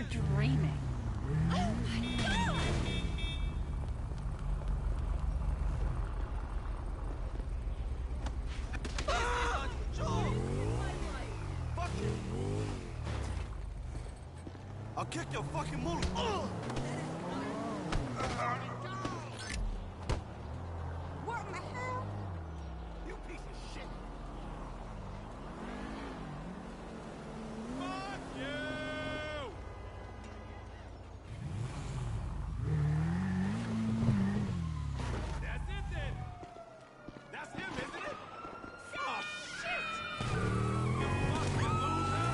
dreaming. Oh my god! Fuck you! I'll kick your fucking moolah! What in the hell? You piece of shit! Fuck you! That's it then! That's him, isn't it? Oh shit! You fucking loser!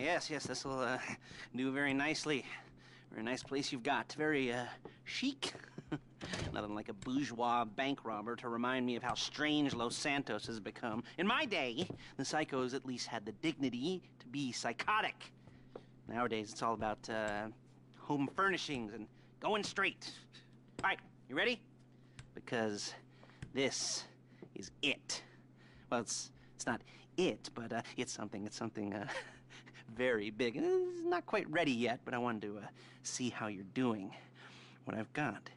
yes, this'll do very nicely. Very nice place you've got. Very chic. Nothing like a bourgeois bank robber to remind me of how strange Los Santos has become. In my day, the psychos at least had the dignity to be psychotic. Nowadays, it's all about home furnishings and going straight. All right, you ready? Because this is it. Well, it's not it, but it's something very big. It's not quite ready yet, but I wanted to see how you're doing. What I've got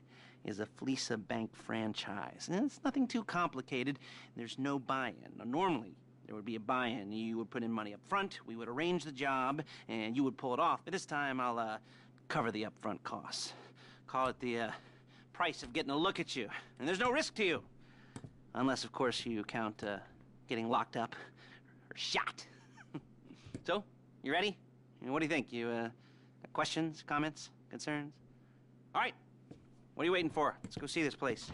is a Fleeca Bank franchise. And it's nothing too complicated. There's no buy-in. Now, normally, there would be a buy-in. You would put in money up front, we would arrange the job, and you would pull it off. But this time, I'll cover the upfront costs. Call it the price of getting a look at you. And there's no risk to you. Unless, of course, you count getting locked up or shot. So, you ready? What do you think? You got questions, comments, concerns? All right. What are you waiting for? Let's go see this place.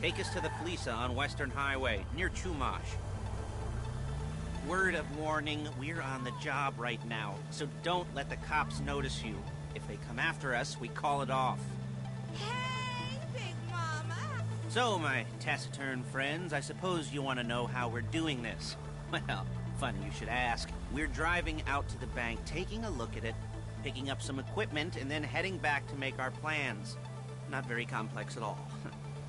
Take us to the Fleeca on Western Highway, near Chumash. Word of warning, we're on the job right now, so don't let the cops notice you. If they come after us, we call it off. Hey, Big Mama. So, my taciturn friends, I suppose you want to know how we're doing this. Well, funny you should ask. We're driving out to the bank, taking a look at it, picking up some equipment, and then heading back to make our plans. Not very complex at all.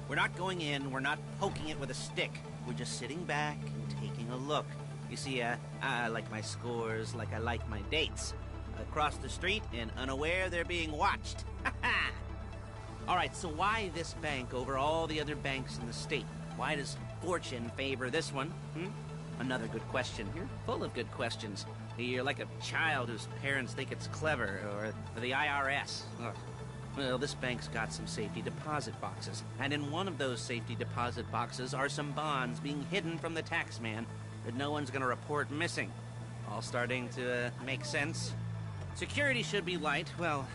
We're not going in, we're not poking it with a stick. We're just sitting back and taking a look. You see, I like my scores like I like my dates. Across the street and unaware they're being watched. All right, so why this bank over all the other banks in the state? Why does fortune favor this one? Another good question. You're full of good questions. You're like a child whose parents think it's clever, or the IRS. Ugh. Well, this bank's got some safety deposit boxes, and in one of those safety deposit boxes are some bonds being hidden from the tax man that no one's gonna report missing. All starting to make sense? Security should be light, well,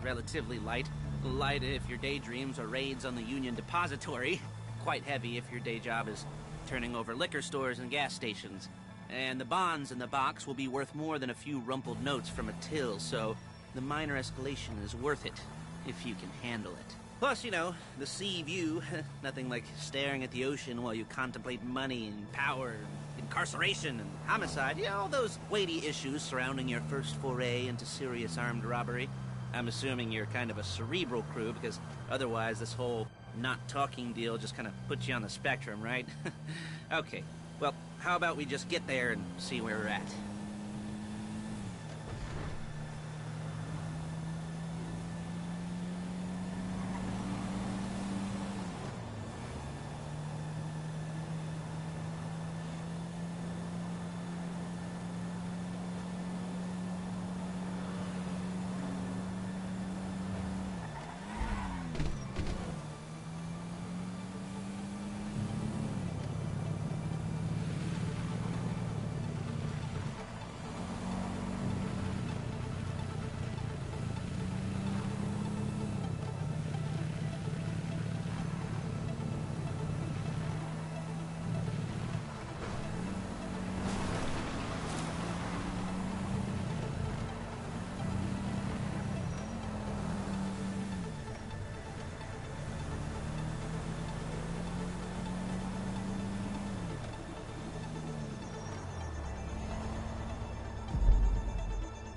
relatively light. Light if your daydreams are raids on the Union Depository. Quite heavy if your day job is turning over liquor stores and gas stations. And the bonds in the box will be worth more than a few rumpled notes from a till, so the minor escalation is worth it. If you can handle it. Plus, you know, the sea view, nothing like staring at the ocean while you contemplate money and power, and incarceration and homicide, you know, all those weighty issues surrounding your first foray into serious armed robbery. I'm assuming you're kind of a cerebral crew, because otherwise this whole not talking deal just kind of puts you on the spectrum, right? Okay, well, how about we just get there and see where we're at?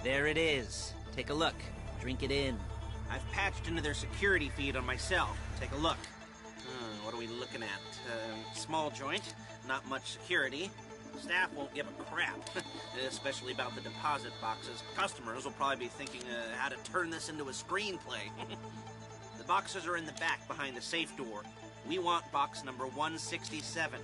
There it is. Take a look. Drink it in. I've patched into their security feed on myself. Take a look. What are we looking at? Small joint. not much security. Staff won't give a crap, especially about the deposit boxes. Customers will probably be thinking how to turn this into a screenplay. The boxes are in the back behind the safe door. We want box number 167.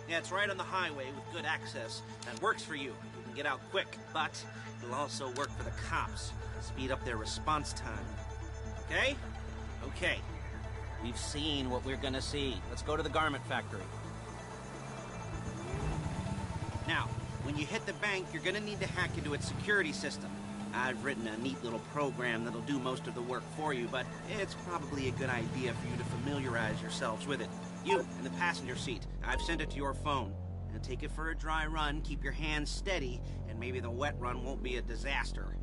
Yeah, it's right on the highway with good access. That works for you. You can get out quick, but it'll also work for the cops. Speed up their response time. Okay? Okay. We've seen what we're gonna see. Let's go to the garment factory. Now, when you hit the bank, you're gonna need to hack into its security system. I've written a neat little program that'll do most of the work for you, but it's probably a good idea for you to familiarize yourselves with it. You, in the passenger seat, I've sent it to your phone. Now take it for a dry run, keep your hands steady, and maybe the wet run won't be a disaster.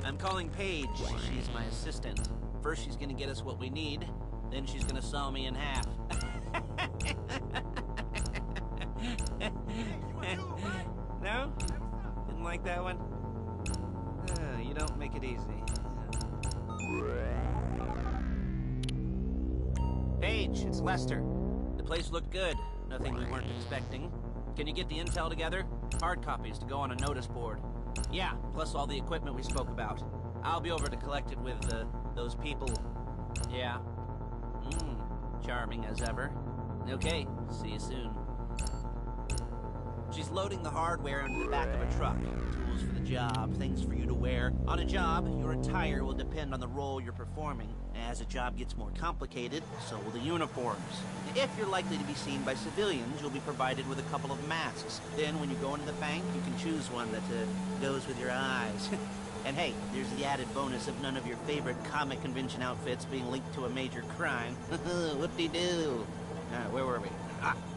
I'm calling Paige. She's my assistant. First she's gonna get us what we need, then she's gonna saw me in half. No? Didn't like that one? You don't make it easy. Paige, it's Lester. The place looked good. Nothing we weren't expecting. Can you get the intel together? Hard copies to go on a notice board. Yeah, plus all the equipment we spoke about. I'll be over to collect it with, those people. Yeah. Charming as ever. Okay, see you soon. She's loading the hardware into the back of a truck. Tools for the job, things for you to wear. On a job, your attire will depend on the role you're performing. As a job gets more complicated, so will the uniforms. If you're likely to be seen by civilians, you'll be provided with a couple of masks. Then when you go into the bank, you can choose one that goes with your eyes. And hey, there's the added bonus of none of your favorite comic convention outfits being linked to a major crime. Whoop-de-doo. Where were we?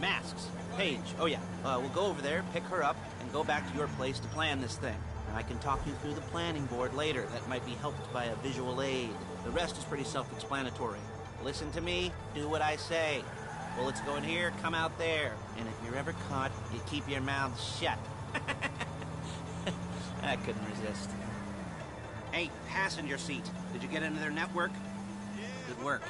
Masks. Paige. Oh yeah, we'll go over there, pick her up, and go back to your place to plan this thing. I can talk you through the planning board later. That might be helped by a visual aid. The rest is pretty self-explanatory. Listen to me, do what I say. Bullets go in here, come out there. And if you're ever caught, you keep your mouth shut. I couldn't resist. Hey, passenger seat. Did you get into their network? Good work.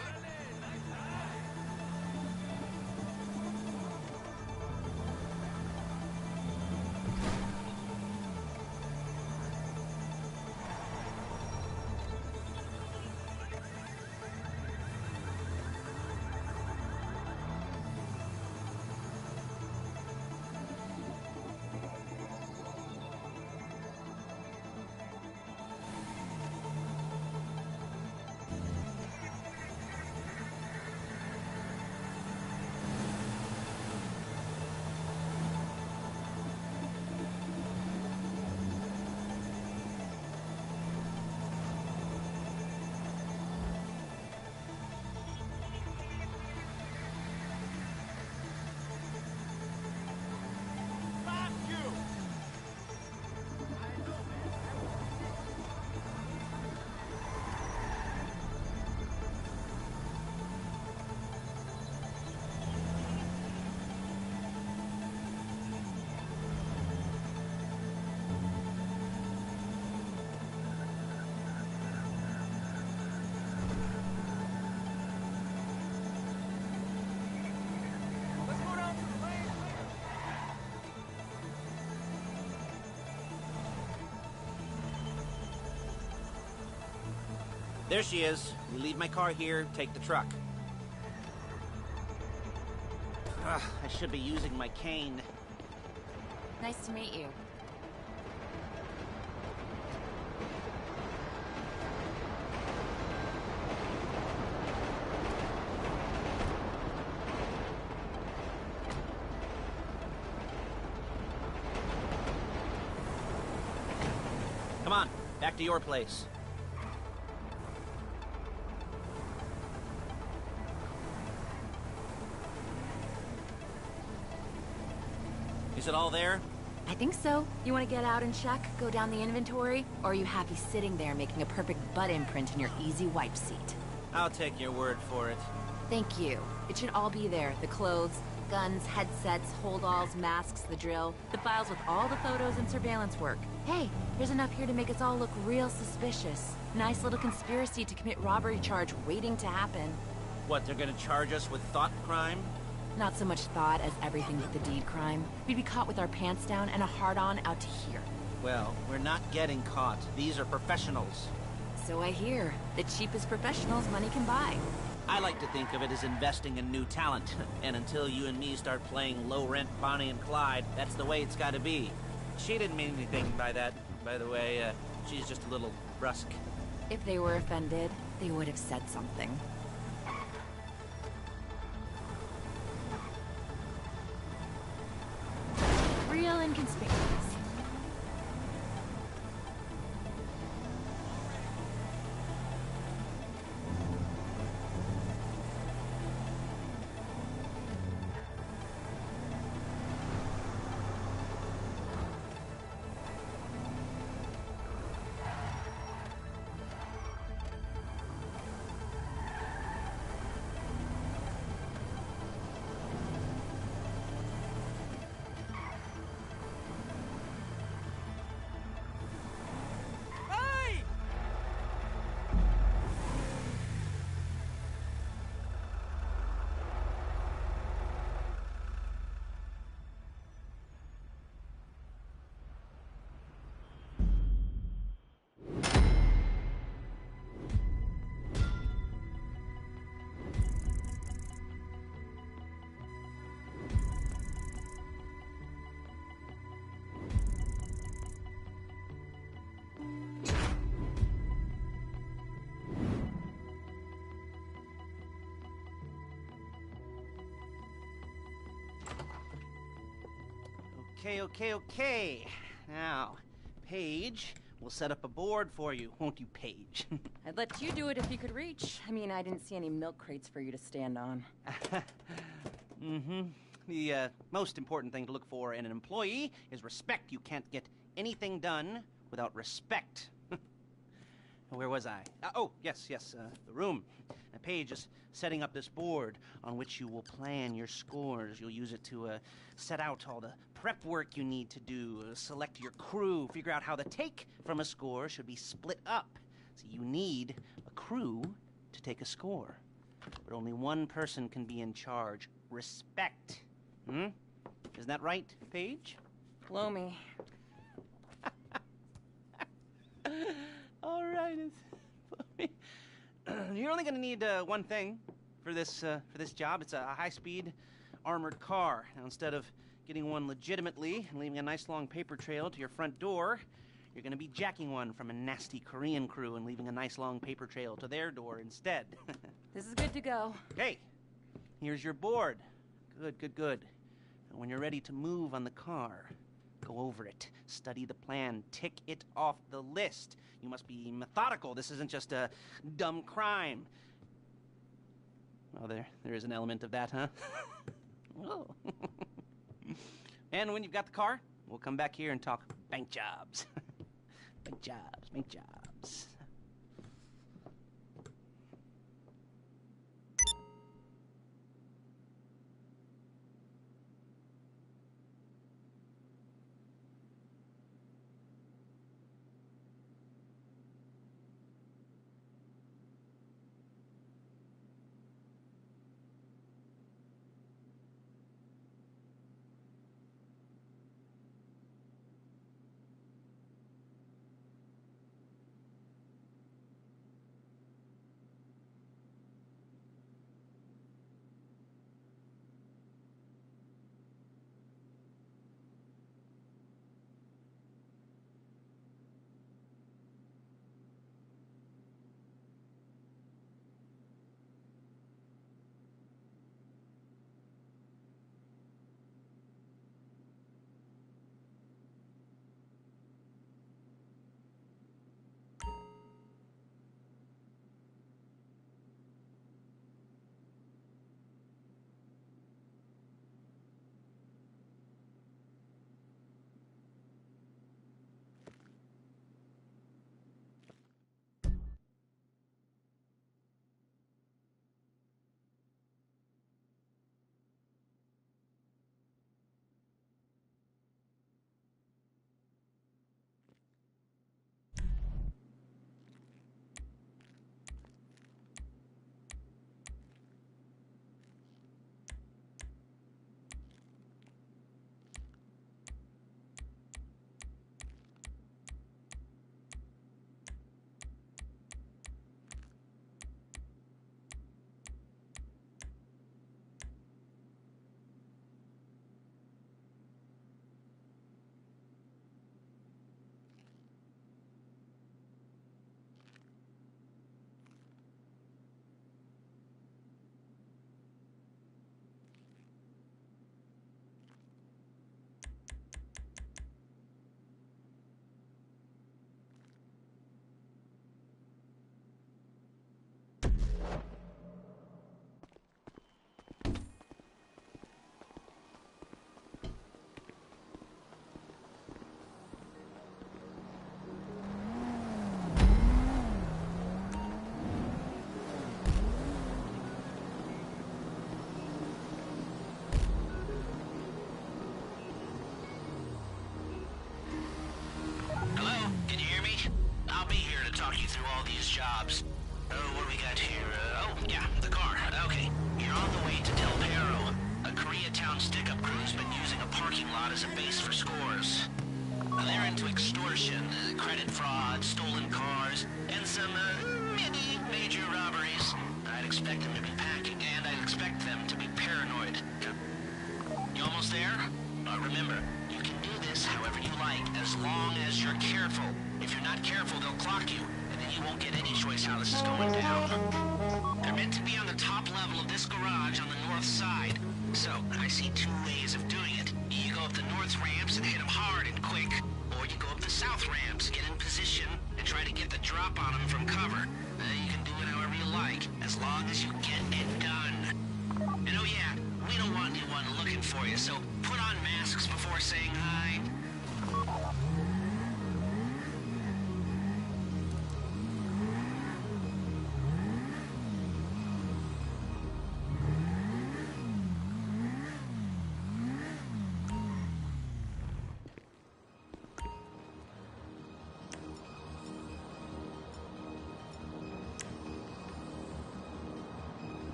There she is. You leave my car here, take the truck. I should be using my cane. Nice to meet you. back to your place. Is it all there? I think so. You want to get out and check, go down the inventory? Or are you happy sitting there making a perfect butt imprint in your easy wipe seat? I'll take your word for it. Thank you. It should all be there. The clothes, guns, headsets, holdalls, masks, the drill, the files with all the photos and surveillance work. Hey, there's enough here to make us all look real suspicious. Nice little conspiracy to commit robbery charge waiting to happen. What, they're gonna charge us with thought crime? Not so much thought as everything but the deed crime. We'd be caught with our pants down and a hard-on out to here. Well, we're not getting caught. These are professionals. So I hear. The cheapest professionals money can buy. I like to think of it as investing in new talent. And until you and me start playing low-rent Bonnie and Clyde, that's the way it's gotta be. She didn't mean anything by that, by the way. She's just a little brusque. If they were offended, they would have said something. Real inconspicuous. Hey! Okay. Now, Paige, we'll set up a board for you, won't you, Paige? I'd let you do it if you could reach. I mean, I didn't see any milk crates for you to stand on. Mm-hmm. The most important thing to look for in an employee is respect. You can't get anything done without respect. Where was I? Yes, the room. Paige is setting up this board on which you will plan your scores. You'll use it to set out all the prep work you need to do, select your crew, figure out how the take from a score should be split up. So you need a crew to take a score. But only one person can be in charge. Respect. Isn't that right, Paige? Blow me. All right. You're only going to need one thing for this job. It's a high-speed armored car. Now, instead of getting one legitimately and leaving a nice long paper trail to your front door, you're going to be jacking one from a nasty Korean crew and leaving a nice long paper trail to their door instead. This is good to go. Okay, here's your board. Good. And when you're ready to move on the car, go over it, study the plan, tick it off the list. You must be methodical. This isn't just a dumb crime. Well, there is an element of that, huh? Oh. And when you've got the car, we'll come back here and talk bank jobs. Bank jobs. I'll be here to talk you through all these jobs. Oh, what do we got here? Oh, yeah, the car. Okay, you're on the way to Del Perro. A Koreatown stick-up crew's been using a parking lot as a base for scores. They're into extortion, credit fraud, stolen cars, and some, mini major robberies. I'd expect them to be packing, and I'd expect them to be paranoid. You almost there? Remember, you can do this however you like, as long as you're careful. If you're not careful, they'll clock you, and then you won't get any choice how this is going down. They're meant to be on the top level of this garage on the north side. So, I see two ways of doing it. You go up the north ramps and hit them hard and quick, or you go up the south ramps, get in position, and try to get the drop on them from cover. You can do it however you like, as long as you get it done. And oh yeah, we don't want anyone looking for you, so put on masks before saying hi.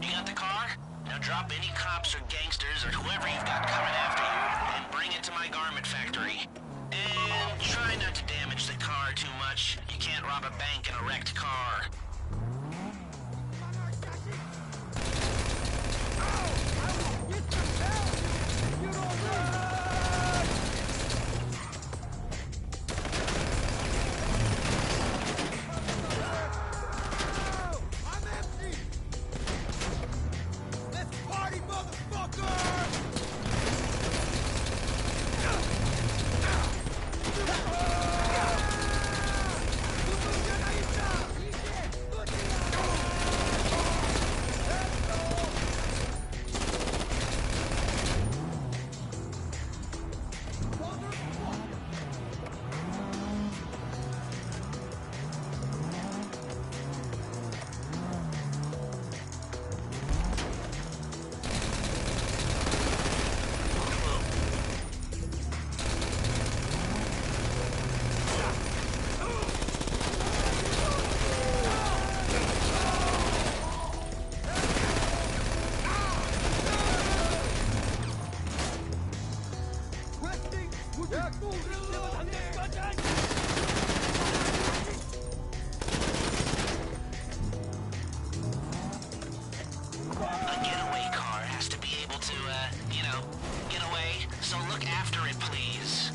You got the car? Now drop any cops or gangsters or whoever you've got coming after you and bring it to my garment factory. And try not to damage the car too much. You can't rob a bank in a wrecked car. So look after it, please.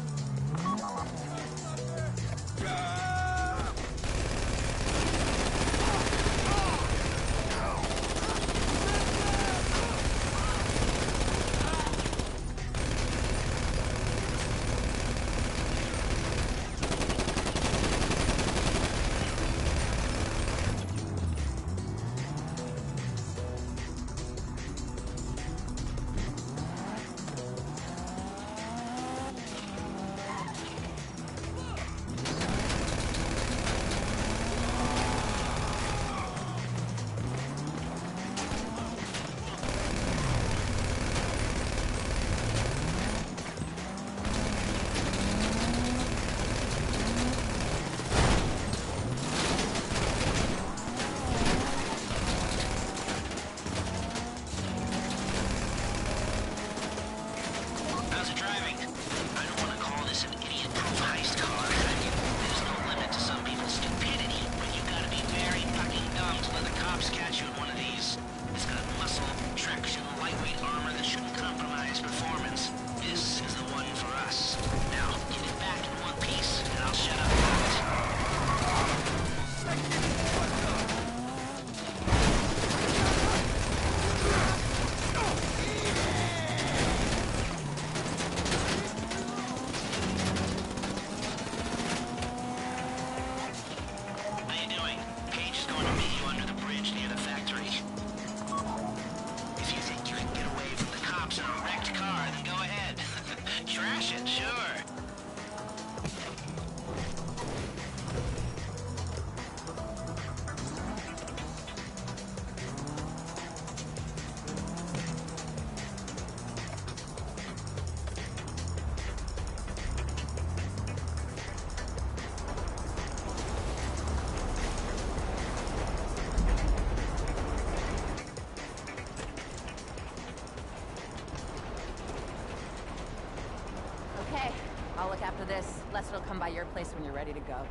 this. Lester will come by your place when you're ready to go.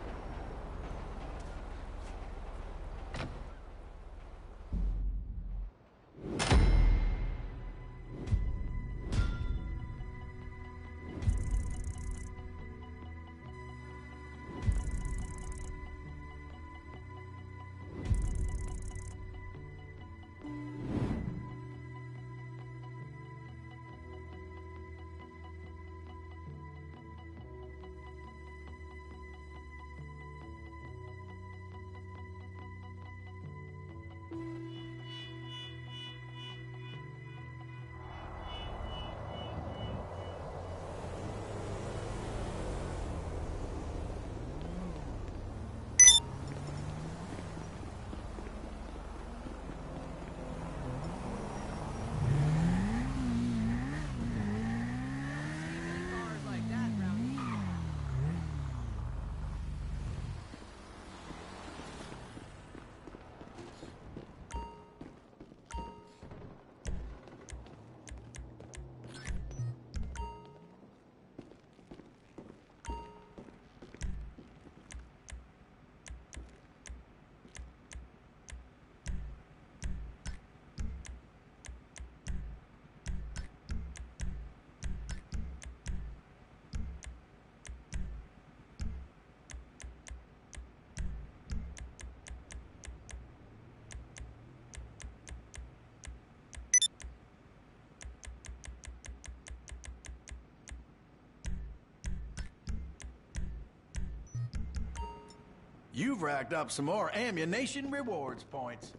You've racked up some more ammunition rewards points.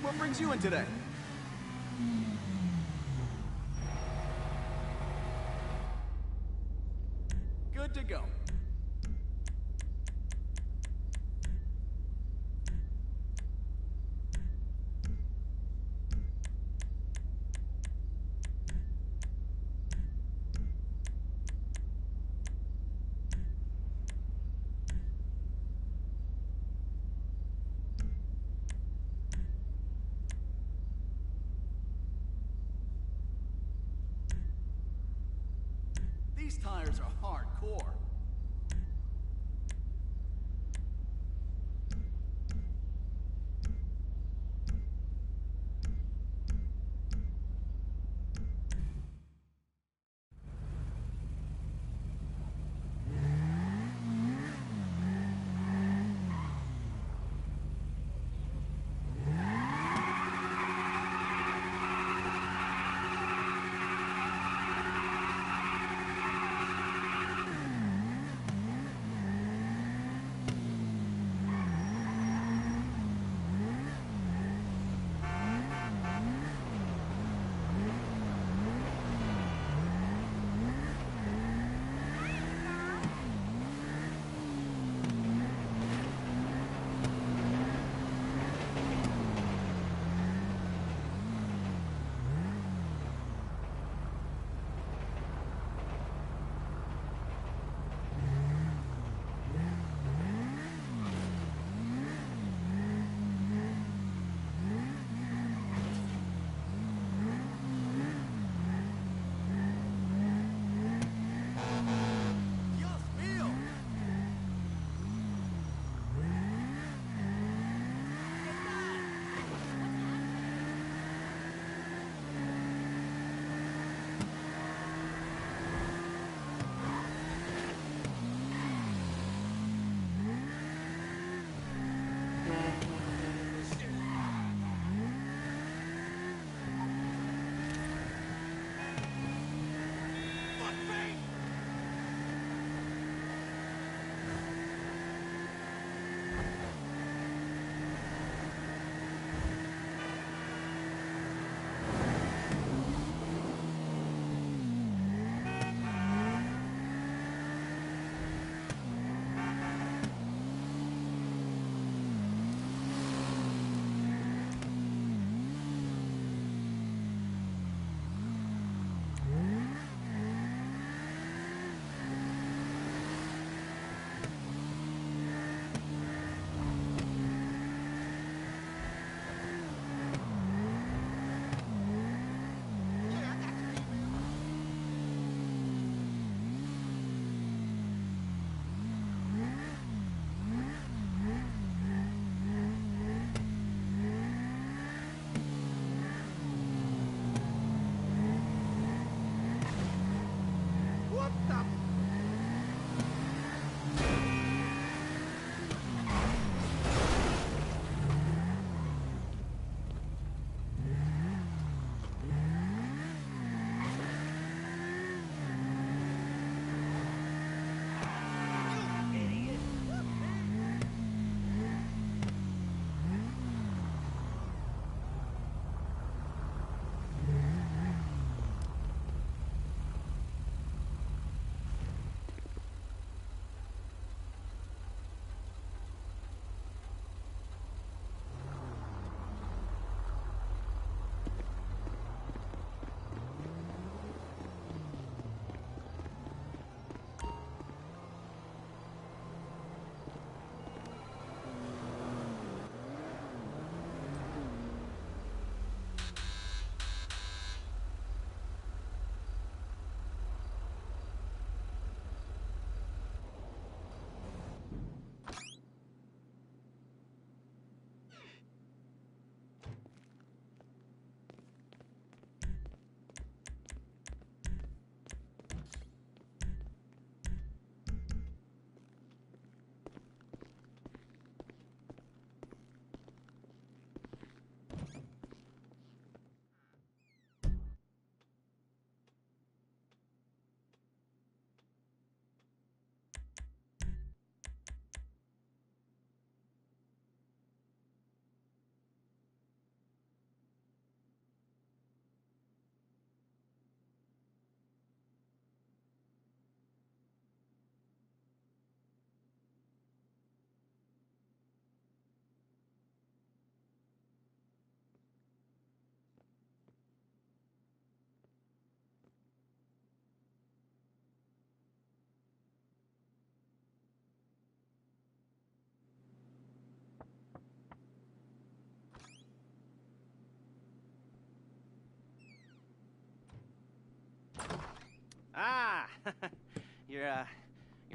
What brings you in today? Good to go. These tires are hardcore.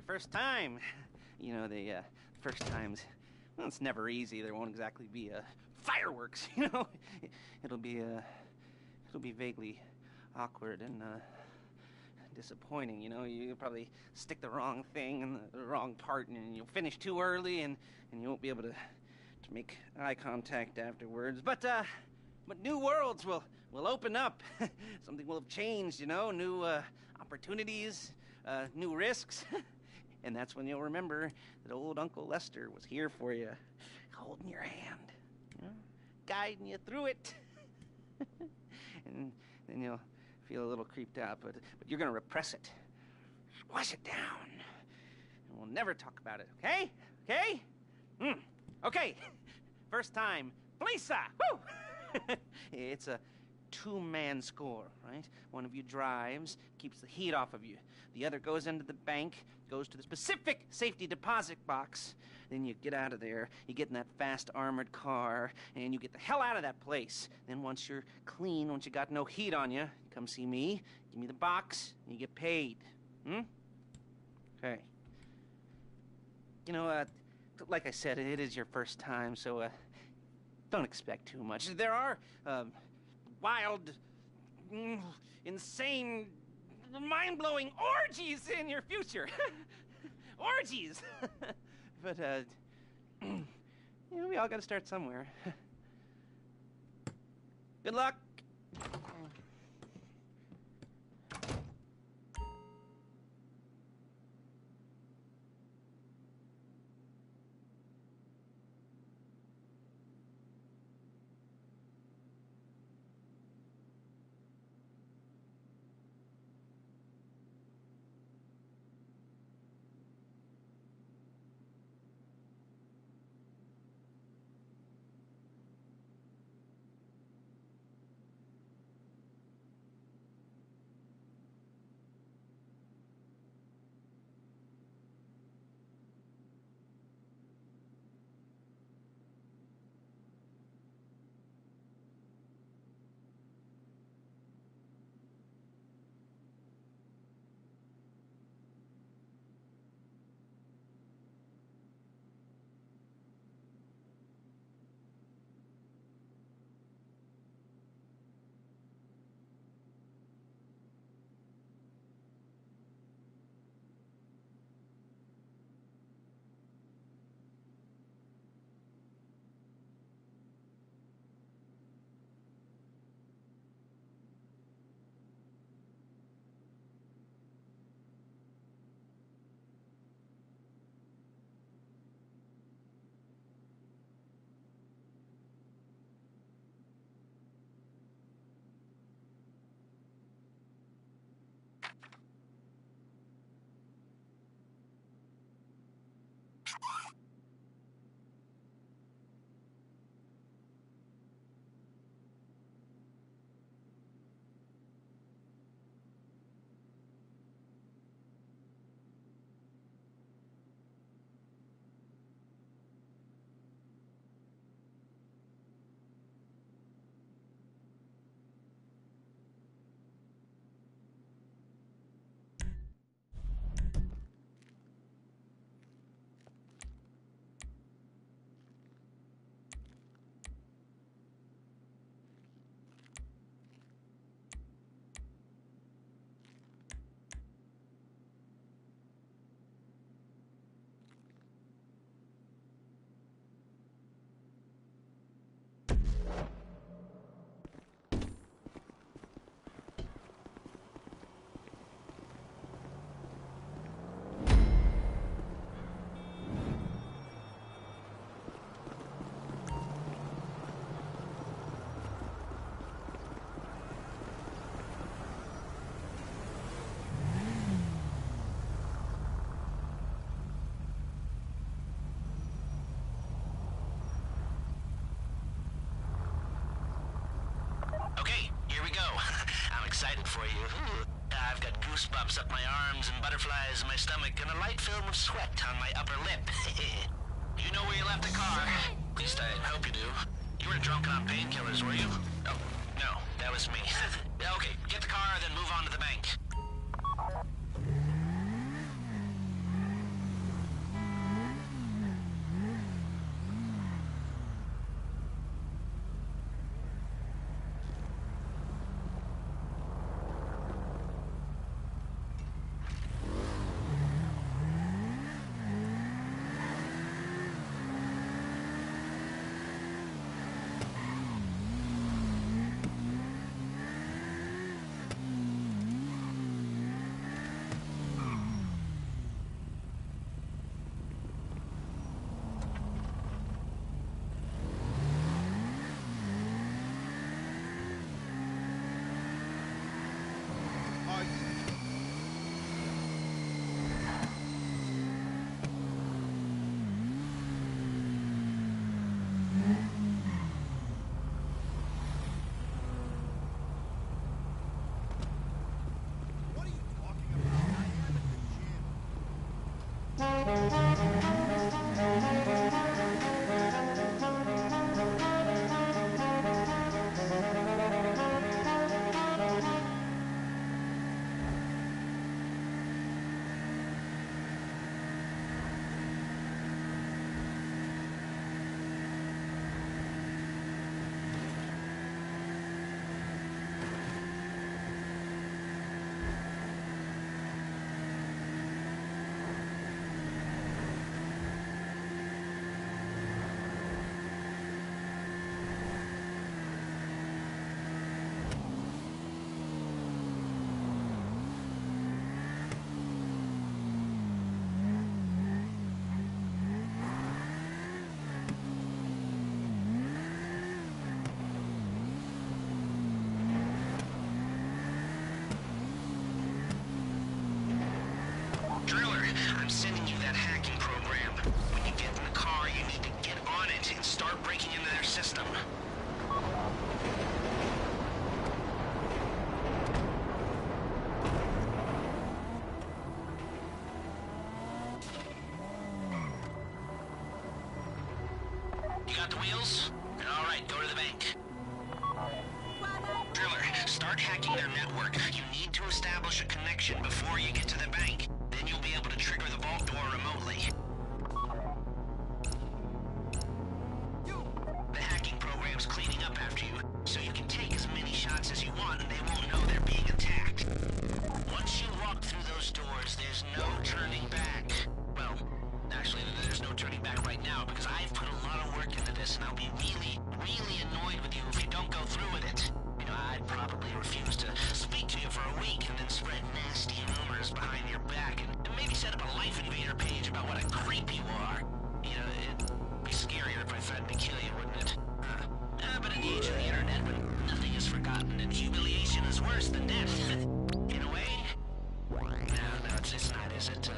your first time. You know, the first times, well, it's never easy. There won't exactly be fireworks, you know. It'll be vaguely awkward and disappointing, you know. You'll probably stick the wrong thing in the wrong part, and you'll finish too early, and you won't be able to make eye contact afterwards. But new worlds will open up. Something will have changed, you know. New opportunities, new risks. And that's when you'll remember that old Uncle Lester was here for you, holding your hand, you know, guiding you through it. And then you'll feel a little creeped out, but you're gonna repress it, squash it down, and we'll never talk about it. Okay? Okay? Okay. First time, Lisa. Woo! It's a two-man score, right? One of you drives, keeps the heat off of you. The other goes into the bank, goes to the specific safety deposit box. Then you get out of there, you get in that fast armored car, and you get the hell out of that place. Then once you're clean, once you got no heat on you, you come see me, give me the box, and you get paid. Okay. You know, like I said, it is your first time, so don't expect too much. There are wild, insane, mind-blowing orgies in your future. Orgies! But, you know, we all gotta start somewhere. Good luck! excited for you. I've got goosebumps up my arms and butterflies in my stomach and a light film of sweat on my upper lip. You know where you left the car? At least I hope you do. You were drunk on painkillers, were you? Oh, no, that was me. Okay, get the car, then move on to the bank. humiliation is worse than death. In a way? No, it's not, is it?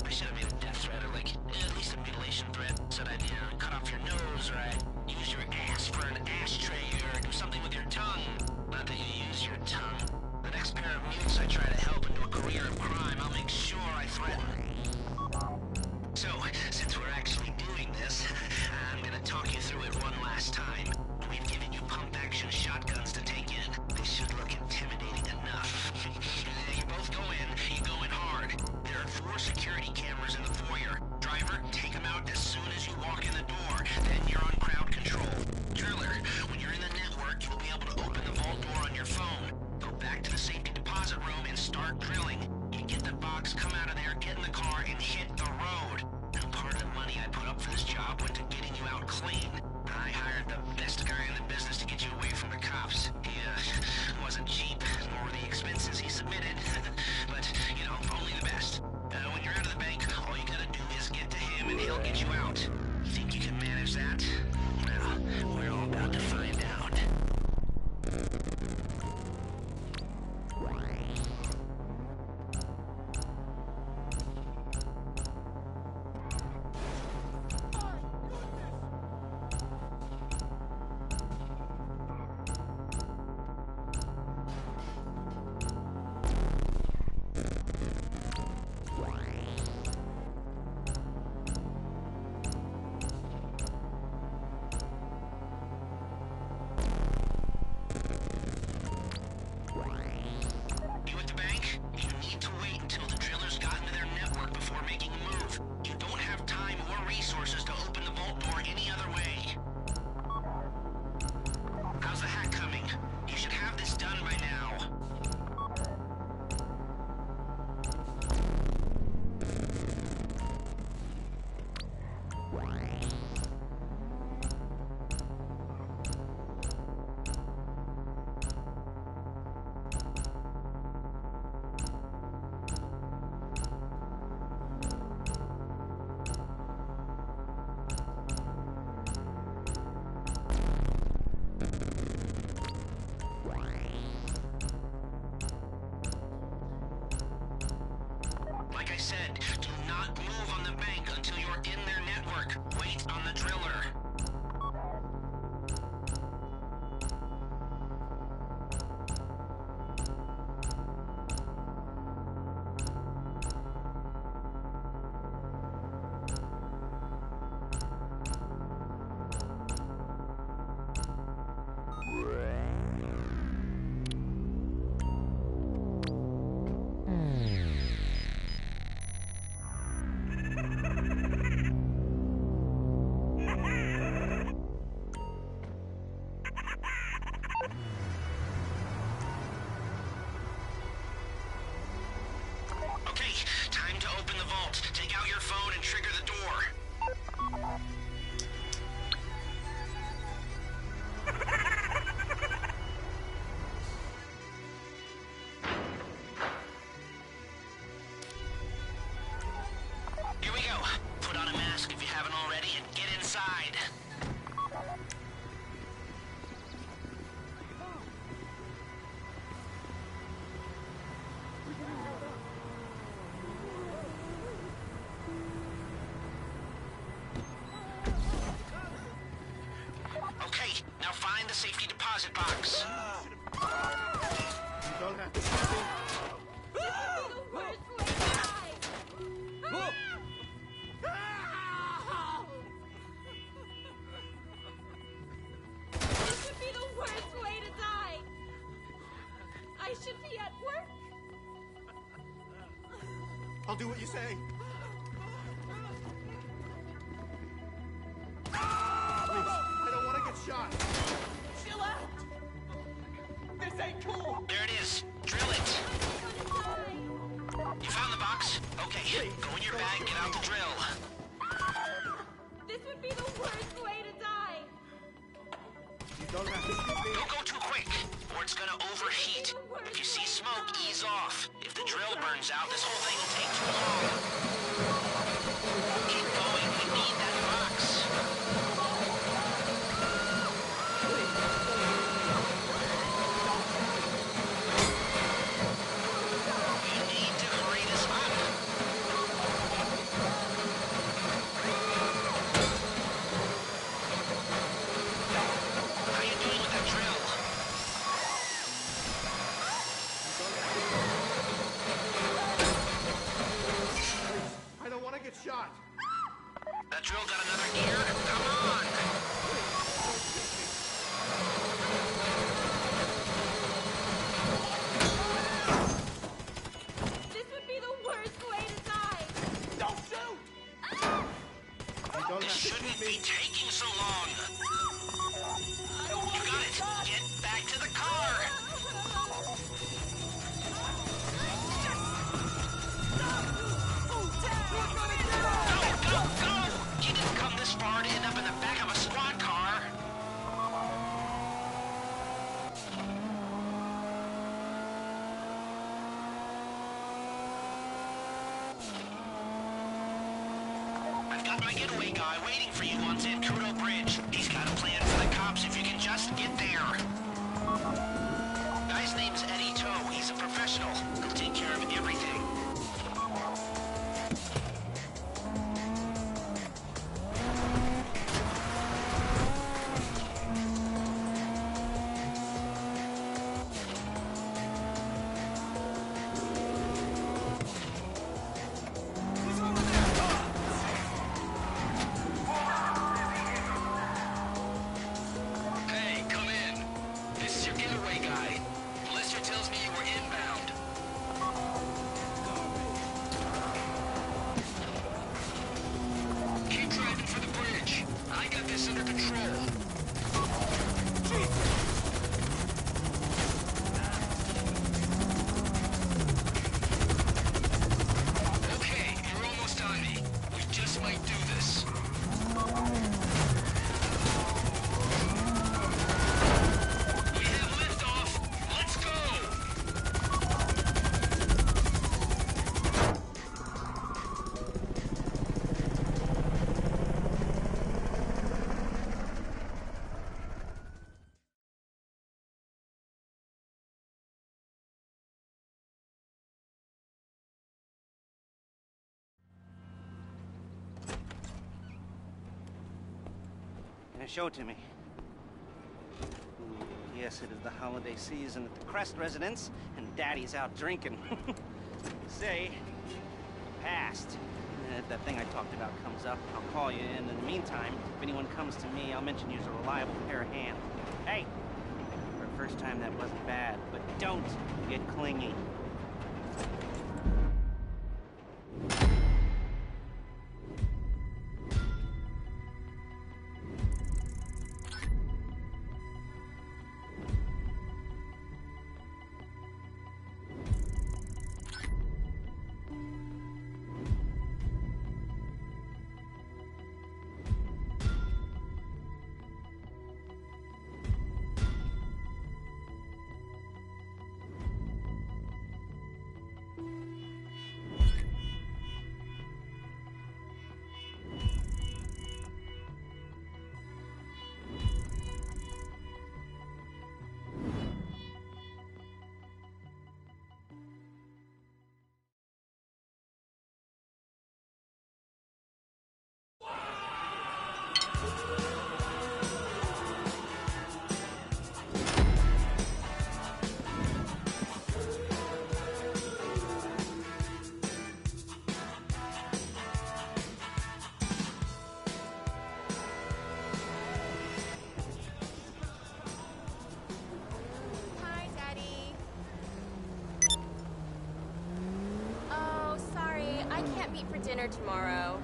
I should have made a death threat, or like, at least a mutilation threat. Said I'd, cut off your nose, or I'd use your ass for an ashtray, or do something with your tongue. Not that you use your tongue. The next pair of mutes I try to help into a career of crime, I'll make sure I threaten. So, since we're actually doing this, I'm gonna talk you through it one last time. We've given you pump-action shotguns to take in. They should look intimidating enough. You both go in, you go in hard. There are 4 security cameras in the foyer. Driver, take them out as soon as you walk in the door. Then you're on crowd control. Driller, when you're in the network, you'll be able to open the vault door on your phone. Go back to the safety deposit room and start drilling. You get the box, come out of there, get in the car, and hit the road. Now, part of the money I put up for this job went to getting you out clean. I hired the best guy in the business to get you away from the cops. He, wasn't cheap, nor were the expenses he submitted. But, only the best. When you're out of the bank, all you gotta do is get to him and he'll get you out. You think you can manage that? Well, we're all about to find out. Like I said, do not move on the bank until you're in their network. Wait on the driller. Take out your phone and trigger the door. Here we go. Put on a mask if you haven't already and get inside. Now find the safety deposit box. You don't have to shoot me. This would be the worst way to die. I should be at work. I'll do what you say. Shot. Chill out! This ain't cool! There it is. Drill it. You found the box? Okay, go in your bag, get out the drill. This would be the worst way to die. You don't have to shoot me. Don't go too quick, or it's gonna overheat. If you see smoke, ease off. If the drill burns out, this whole thing will take too long. Keep going, we need that box. my getaway guy waiting for you on San Cudo Bridge. He's got a plan for the cops if you can just get there. Guy's name's Eddie Toe. He's a professional. He'll take care of everything. Show it to me. Yes, it is the holiday season at the Crest residence, and Daddy's out drinking. Say, passed. If that thing I talked about comes up, I'll call you in. In the meantime, if anyone comes to me, I'll mention you as a reliable pair of hands. Hey, for a first time, that wasn't bad, but don't get clingy. For dinner tomorrow.